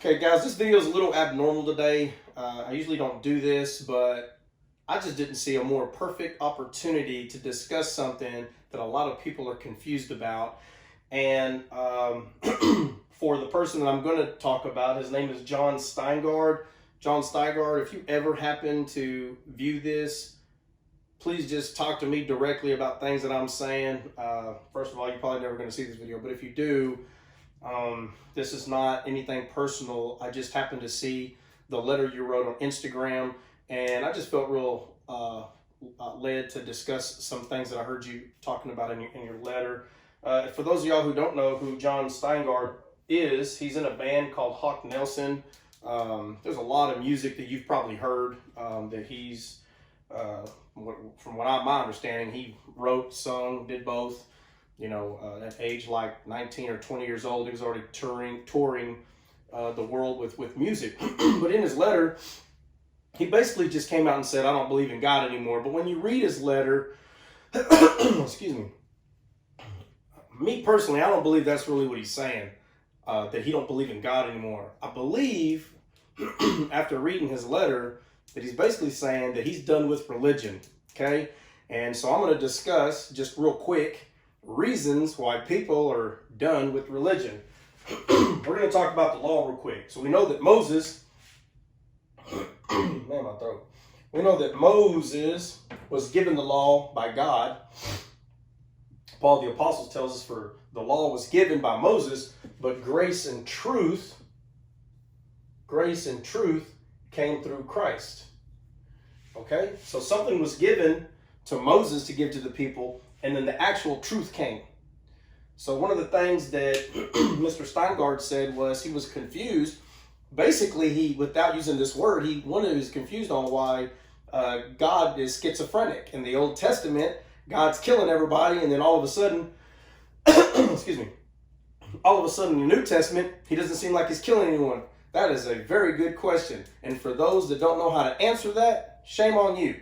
Okay, guys, this video is a little abnormal today. I usually don't do this, but I just didn't see a more perfect opportunity to discuss something that a lot of people are confused about. And for the person that I'm going to talk about, his name is John Steingard. John Steingard, if you ever happen to view this, please just talk to me directly about things that I'm saying. First of all, you're probably never going to see this video, but if you do, this is not anything personal. I just happened to see the letter you wrote on Instagram, and I just felt real led to discuss some things that I heard you talking about in your letter. For those of y'all who don't know who John Steingard is, he's in a band called Hawk Nelson. There's a lot of music that you've probably heard that he's, from my understanding, he wrote, sung, did both. You know, at age like 19 or 20 years old, he was already touring the world with music. But in his letter, he basically just came out and said, I don't believe in God anymore. But when you read his letter, excuse me personally, I don't believe that's really what he's saying, that he don't believe in God anymore. I believe, after reading his letter, that he's basically saying that he's done with religion, okay? And so I'm going to discuss, just real quick, reasons why people are done with religion. We're going to talk about the law real quick. So we know that Moses, man, my throat. We know that Moses was given the law by God. Paul the Apostle tells us for the law was given by Moses, but grace and truth came through Christ. Okay? So something was given to Moses to give to the people, and then the actual truth came. So one of the things that Mr. Steingard said was he was confused. Basically, he, without using this word, he was confused on why God is schizophrenic. In the Old Testament, God's killing everybody, and then all of a sudden, excuse me, all of a sudden in the New Testament, he doesn't seem like he's killing anyone. That is a very good question. And for those that don't know how to answer that, shame on you.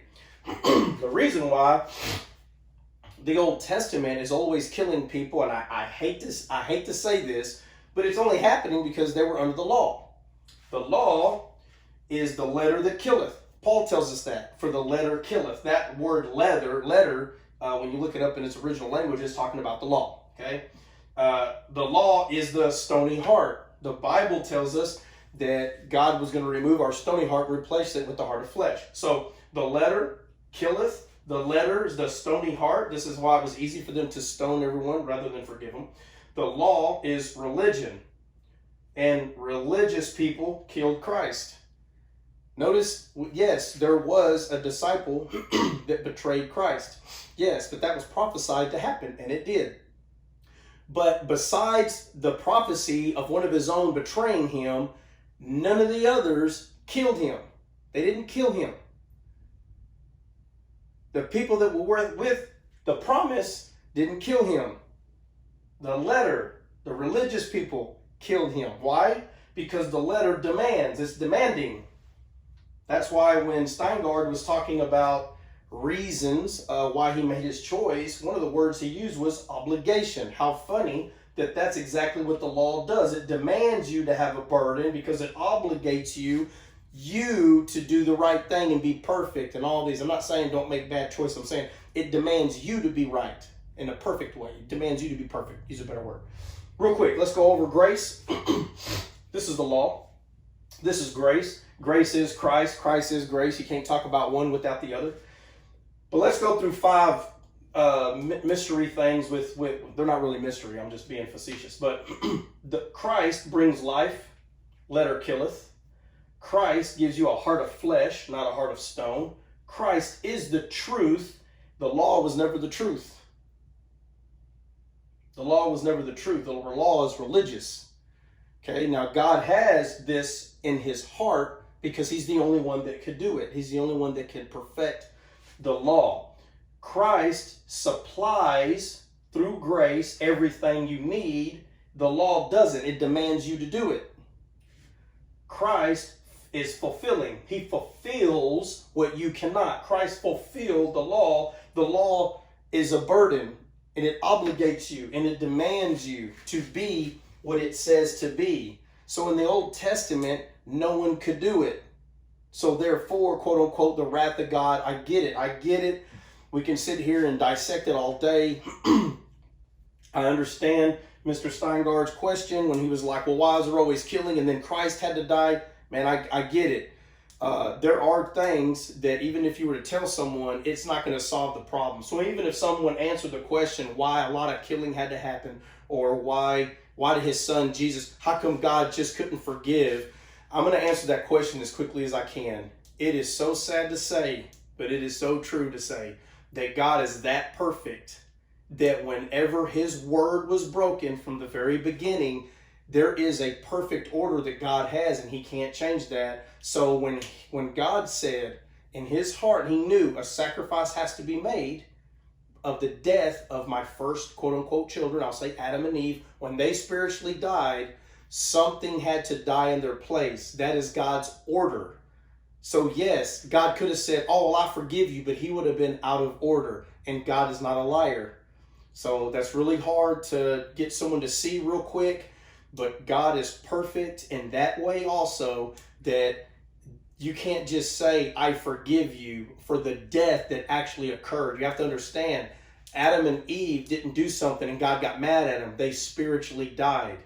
The reason why the Old Testament is always killing people, and I hate to say this, but it's only happening because they were under the law. The law is the letter that killeth. Paul tells us that, for the letter killeth. That word letter, when you look it up in its original language, is talking about the law. Okay, the law is the stony heart. The Bible tells us that God was going to remove our stony heart, replace it with the heart of flesh. So the letter killeth. The letter is the stony heart. This is why it was easy for them to stone everyone rather than forgive them. The law is religion. And religious people killed Christ. Notice, yes, there was a disciple that betrayed Christ. Yes, but that was prophesied to happen, and it did. But besides the prophecy of one of his own betraying him, none of the others killed him. They didn't kill him. The people that were with the promise didn't kill him. The letter, the religious people killed him. Why? Because the letter demands. It's demanding. That's why when Steingard was talking about reasons why he made his choice, one of the words he used was obligation. How funny that that's exactly what the law does. It demands you to have a burden because it obligates you to do the right thing and be perfect and all these. I'm not saying don't make bad choices. I'm saying it demands you to be right in a perfect way. It demands you to be perfect. Use a better word. Real quick, let's go over grace. This is the law. This is grace. Grace is Christ. Christ is grace. You can't talk about one without the other. But let's go through 5 mystery things with they're not really mystery. I'm just being facetious. But Christ brings life. Letter killeth. Christ gives you a heart of flesh, not a heart of stone. Christ is the truth. The law was never the truth. The law was never the truth. The law is religious. Okay, now God has this in his heart because he's the only one that could do it. He's the only one that can perfect the law. Christ supplies through grace everything you need. The law doesn't. It demands you to do it. Christ is fulfilling. He fulfills what you cannot. Christ fulfilled the law. The law is a burden, and it obligates you, and it demands you to be what it says to be. So in the Old Testament, no one could do it. So therefore, quote unquote, the wrath of God, I get it. We can sit here and dissect it all day. I understand Mr. Steingard's question when he was like, well, why is there always killing and then Christ had to die? Man, I get it. There are things that even if you were to tell someone, it's not going to solve the problem. So even if someone answered the question why a lot of killing had to happen, or why did his son Jesus, how come God just couldn't forgive? I'm going to answer that question as quickly as I can. It is so sad to say, but it is so true to say that God is that perfect that whenever his word was broken from the very beginning, there is a perfect order that God has, and he can't change that. So when God said in his heart, he knew a sacrifice has to be made of the death of my first quote unquote children, I'll say Adam and Eve, when they spiritually died, something had to die in their place. That is God's order. So yes, God could have said, oh, well, I forgive you, but he would have been out of order, and God is not a liar. So that's really hard to get someone to see real quick, but God is perfect in that way also, that you can't just say, I forgive you for the death that actually occurred. You have to understand, Adam and Eve didn't do something and God got mad at them. They spiritually died.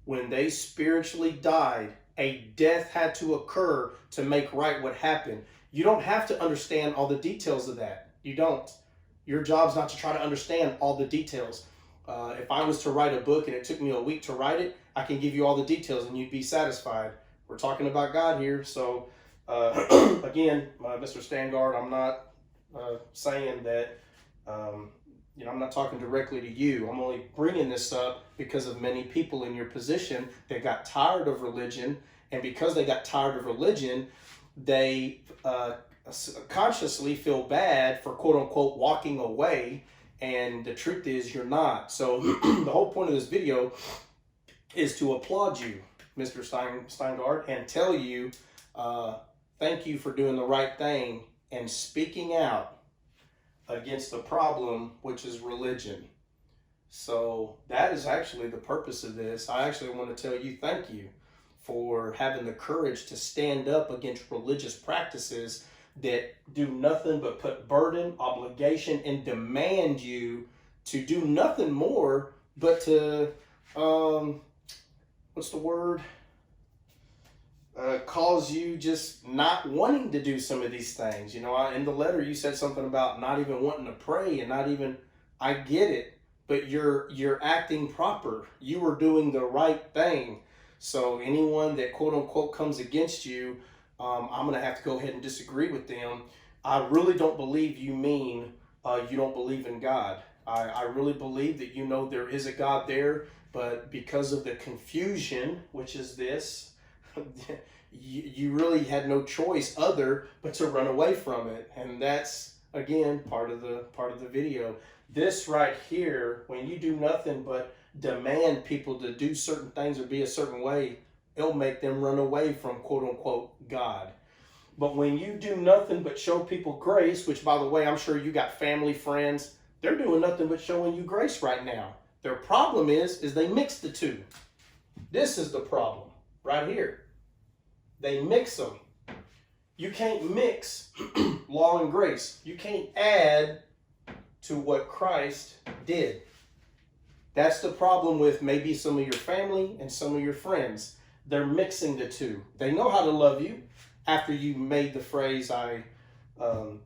When they spiritually died, a death had to occur to make right what happened. You don't have to understand all the details of that. You don't. Your job's not to try to understand all the details. If I was to write a book and it took me a week to write it, I can give you all the details and you'd be satisfied. We're talking about God here. So again, Mr. Steingard, I'm not saying that, I'm not talking directly to you. I'm only bringing this up because of many people in your position that got tired of religion. And because they got tired of religion, they consciously feel bad for quote unquote walking away. And the truth is you're not. So the whole point of this video is to applaud you, Mr. Steingard, and tell you, thank you for doing the right thing and speaking out against the problem, which is religion. So that is actually the purpose of this. I actually want to tell you thank you for having the courage to stand up against religious practices that do nothing but put burden, obligation, and demand you to do nothing more but to, cause you just not wanting to do some of these things. In the letter you said something about not even wanting to pray and not even, I get it, but you're acting proper. You are doing the right thing. So anyone that quote unquote comes against you, I'm going to have to go ahead and disagree with them. I really don't believe you mean you don't believe in God. I really believe that there is a God there, but because of the confusion, which is this, you really had no choice other but to run away from it. And that's, again, part of the video. This right here, when you do nothing but demand people to do certain things or be a certain way, it'll make them run away from quote unquote God. But when you do nothing but show people grace, which by the way, I'm sure you got family, friends, they're doing nothing but showing you grace right now. Their problem is they mix the two. This is the problem right here. They mix them. You can't mix law and grace. You can't add to what Christ did. That's the problem with maybe some of your family and some of your friends. They're mixing the two. They know how to love you after you made the phrase, I no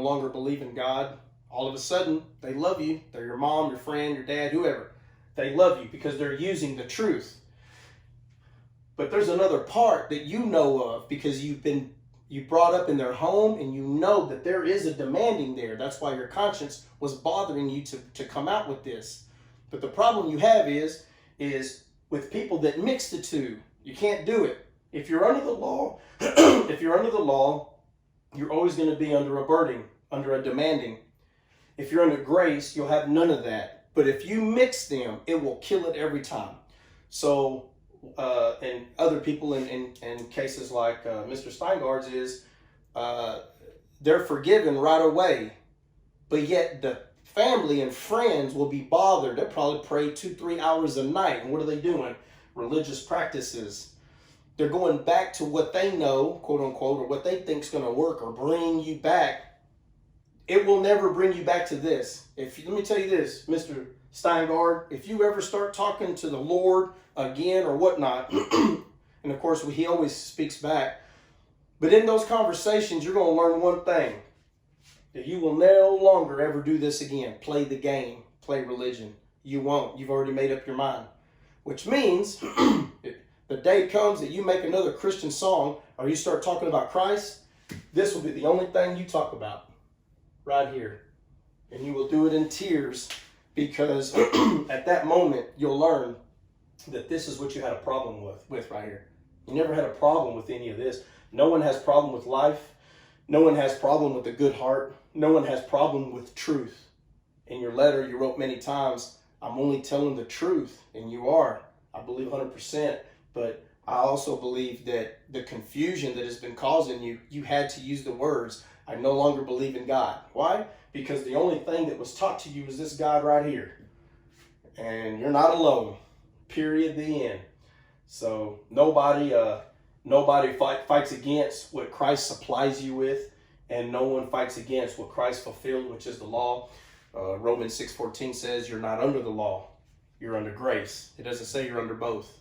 longer believe in God. All of a sudden, they love you. They're your mom, your friend, your dad, whoever. They love you because they're using the truth. But there's another part that you know of because you brought up in their home and you know that there is a demanding there. That's why your conscience was bothering you to come out with this. But the problem you have is with people that mix the two. You can't do it. If you're under the law, you're always going to be under a burden, under a demanding. If you're under grace, you'll have none of that. But if you mix them, it will kill it every time. So, and other people in cases like Mr. Steingard's is, they're forgiven right away. But yet the family and friends will be bothered. They'll probably pray 2-3 hours a night. And what are they doing? religious practices. They're going back to what they know, quote unquote, or what they think is going to work or bring you back. It will never bring you back to this. Let me tell you this, Mr. Steingard, if you ever start talking to the Lord again or whatnot, and of course he always speaks back, but in those conversations, you're going to learn one thing, that you will no longer ever do this again. Play the game, play religion. You won't. You've already made up your mind. Which means the day comes that you make another Christian song or you start talking about Christ, this will be the only thing you talk about right here. And you will do it in tears because at that moment you'll learn that this is what you had a problem with right here. You never had a problem with any of this. No one has problem with life. No one has problem with a good heart. No one has problem with truth. In your letter, you wrote many times, I'm only telling the truth, and you are. I believe 100%, but I also believe that the confusion that has been causing you, you had to use the words, I no longer believe in God. Why? Because the only thing that was taught to you is this God right here. And you're not alone. Period. The end. So nobody fights against what Christ supplies you with, and no one fights against what Christ fulfilled, which is the law. Romans 6:14 says you're not under the law, you're under grace. It doesn't say you're under both.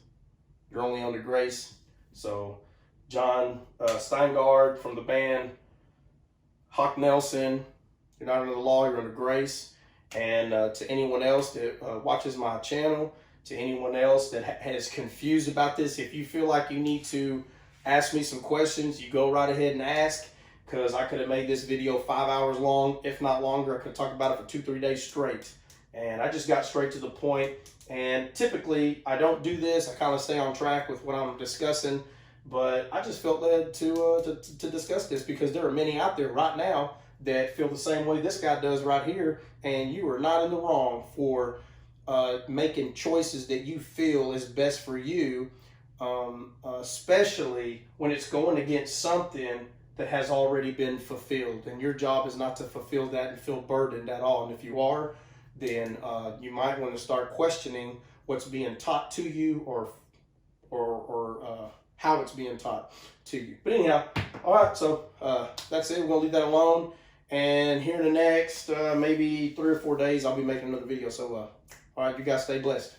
You're only under grace. So John Steingard from the band Hawk Nelson, you're not under the law, you're under grace. And to anyone else that watches my channel, to anyone else that has confused about this, if you feel like you need to ask me some questions, you go right ahead and ask, because I could have made this video 5 hours long, if not longer. I could talk about it for 2-3 days straight. And I just got straight to the point. And typically, I don't do this. I kind of stay on track with what I'm discussing. But I just felt led to discuss this because there are many out there right now that feel the same way this guy does right here. And you are not in the wrong for making choices that you feel is best for you, especially when it's going against something that has already been fulfilled. And your job is not to fulfill that and feel burdened at all. And if you are, then you might want to start questioning what's being taught to you or how it's being taught to you. But anyhow, all right, so that's it. We're going to leave that alone. And here in the next maybe 3 or 4 days, I'll be making another video. So, all right, you guys stay blessed.